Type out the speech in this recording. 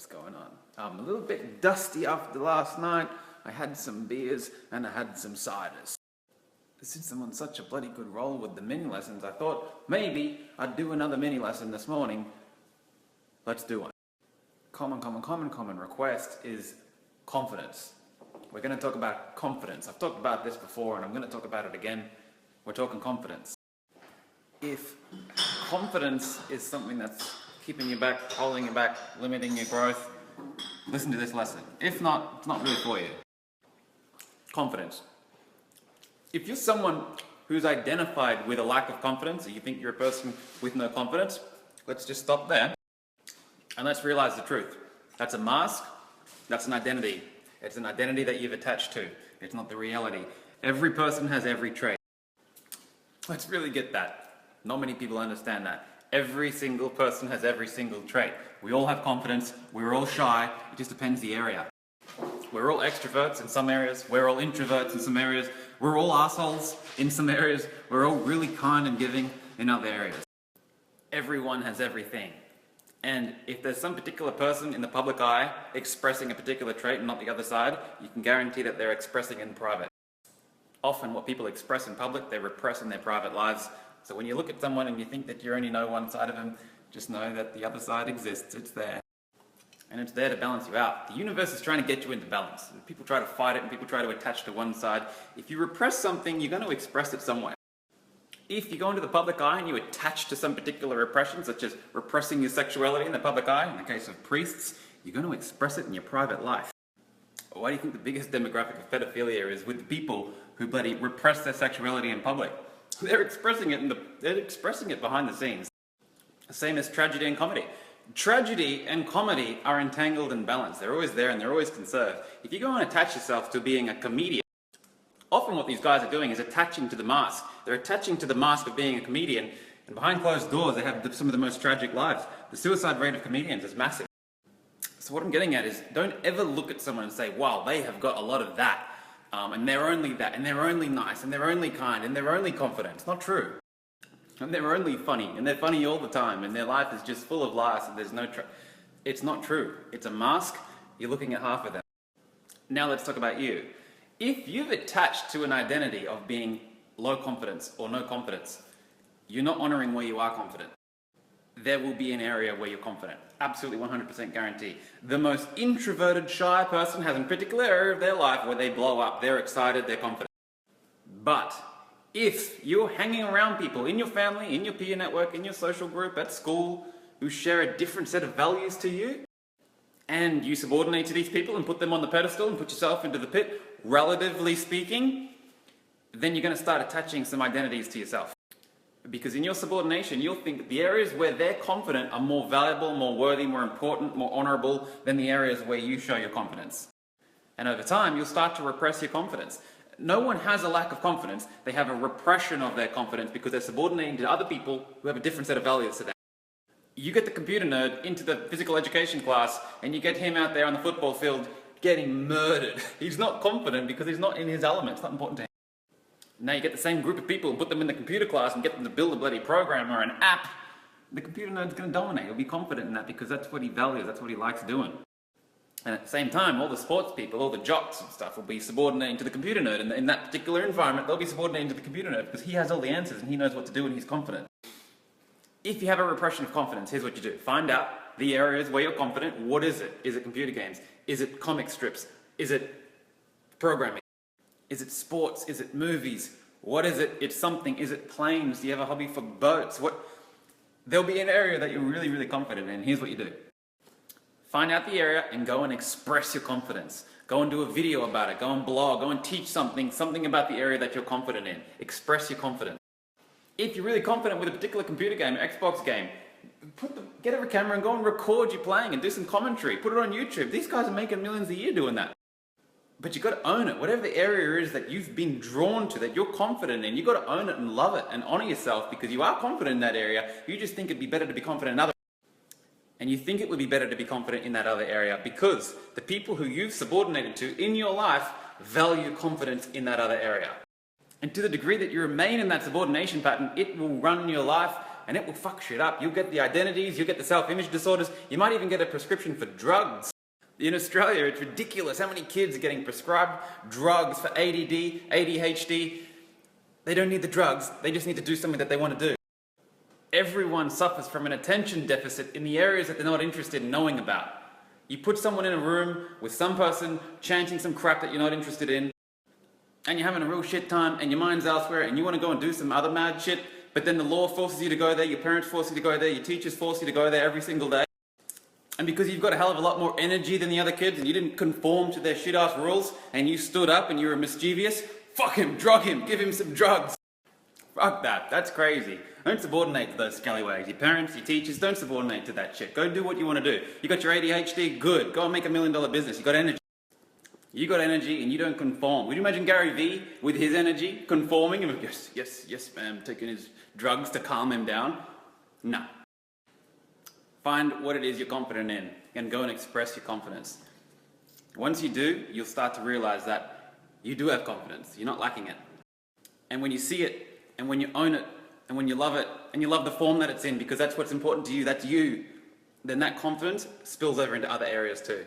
what's going on. I'm a little bit dusty after last night. I had some beers and I had some ciders. Since I'm on such a bloody good roll with the mini lessons, I thought maybe I'd do another mini lesson this morning. Let's do one. Common request is confidence. We're going to talk about confidence. I've talked about this before and I'm going to talk about it again. We're talking confidence. If confidence is something that's keeping you back, holding you back, limiting your growth, listen to this lesson. If not, it's not really for you. Confidence. If you're someone who's identified with a lack of confidence, or you think you're a person with no confidence, let's just stop there and let's realize the truth. That's a mask, that's an identity. It's an identity that you've attached to. It's not the reality. Every person has every trait. Let's really get that. Not many people understand that. Every single person has every single trait. We all have confidence, we're all shy, it just depends the area. We're all extroverts in some areas, we're all introverts in some areas, we're all assholes in some areas, we're all really kind and giving in other areas. Everyone has everything. And if there's some particular person in the public eye expressing a particular trait and not the other side, you can guarantee that they're expressing in private. Often what people express in public, they repress in their private lives. So when you look at someone and you think that you only know one side of them, just know that the other side exists, it's there. And it's there to balance you out. The universe is trying to get you into balance. And people try to fight it and people try to attach to one side. If you repress something, you're going to express it somewhere. If you go into the public eye and you attach to some particular repression, such as repressing your sexuality in the public eye, in the case of priests, you're going to express it in your private life. Why do you think the biggest demographic of pedophilia is with the people who bloody repress their sexuality in public? They're expressing it behind the scenes. The same as tragedy and comedy. Tragedy and comedy are entangled and balanced. They're always there and they're always conserved. If you go and attach yourself to being a comedian, often what these guys are doing is attaching to the mask. They're attaching to the mask of being a comedian, and behind closed doors they have some of the most tragic lives. The suicide rate of comedians is massive. So what I'm getting at is, don't ever look at someone and say, wow, they have got a lot of that, and they're only that, and they're only nice, and they're only kind, and they're only confident. It's not true. And they're only funny, and they're funny all the time, and their life is just full of lies, and there's no It's not true. It's a mask. You're looking at half of them. Now let's talk about you. If you've attached to an identity of being low confidence or no confidence, you're not honoring where you are confident. There will be an area where you're confident. Absolutely 100% guarantee. The most introverted, shy person has a particular area of their life where they blow up. They're excited, they're confident. But if you're hanging around people in your family, in your peer network, in your social group, at school, who share a different set of values to you, and you subordinate to these people and put them on the pedestal and put yourself into the pit, relatively speaking, then you're going to start attaching some identities to yourself. Because in your subordination, you'll think that the areas where they're confident are more valuable, more worthy, more important, more honorable than the areas where you show your confidence. And over time, you'll start to repress your confidence. No one has a lack of confidence. They have a repression of their confidence because they're subordinating to other people who have a different set of values to them. You get the computer nerd into the physical education class and you get him out there on the football field getting murdered. He's not confident because he's not in his element. It's not important to him. Now you get the same group of people and put them in the computer class and get them to build a bloody program or an app. The computer nerd's going to dominate. He'll be confident in that because that's what he values. That's what he likes doing. And at the same time, all the sports people, all the jocks and stuff will be subordinating to the computer nerd. And in that particular environment, they'll be subordinating to the computer nerd because he has all the answers and he knows what to do and he's confident. If you have a repression of confidence, here's what you do. Find out the areas where you're confident. What is it? Is it computer games? Is it comic strips? Is it programming? Is it sports? Is it movies? What is it? It's something. Is it planes? Do you have a hobby for boats? There'll be an area that you're really, really confident in. Here's what you do. Find out the area and go and express your confidence. Go and do a video about it. Go and blog. Go and teach something about the area that you're confident in. Express your confidence. If you're really confident with a particular computer game, Xbox game, get a camera and go and record you playing and do some commentary. Put it on YouTube. These guys are making millions a year doing that. But you've got to own it. Whatever the area is that you've been drawn to, that you're confident in, you've got to own it and love it and honor yourself because you are confident in that area. You just think it'd be better to be confident in another. And you think it would be better to be confident in that other area because the people who you've subordinated to in your life value confidence in that other area. And to the degree that you remain in that subordination pattern, it will run your life and it will fuck shit up. You'll get the identities, you'll get the self-image disorders, you might even get a prescription for drugs. In Australia, it's ridiculous how many kids are getting prescribed drugs for ADD, ADHD. They don't need the drugs, they just need to do something that they want to do. Everyone suffers from an attention deficit in the areas that they're not interested in knowing about. You put someone in a room with some person chanting some crap that you're not interested in, and you're having a real shit time, and your mind's elsewhere, and you want to go and do some other mad shit, but then the law forces you to go there, your parents force you to go there, your teachers force you to go there every single day. And because you've got a hell of a lot more energy than the other kids, and you didn't conform to their shit-ass rules, and you stood up and you were mischievous, fuck him, drug him, give him some drugs. Fuck that, that's crazy. Don't subordinate to those scallywags. Your parents, your teachers, don't subordinate to that shit. Go do what you want to do. You got your ADHD, good. Go and make $1 million business. You got energy. You got energy and you don't conform. Would you imagine Gary Vee with his energy conforming? And yes, ma'am, taking his drugs to calm him down? No. Find what it is you're confident in and go and express your confidence. Once you do, you'll start to realize that you do have confidence. You're not lacking it. And when you see it, and when you own it, and when you love it, and you love the form that it's in, because that's what's important to you, that's you, then that confidence spills over into other areas too.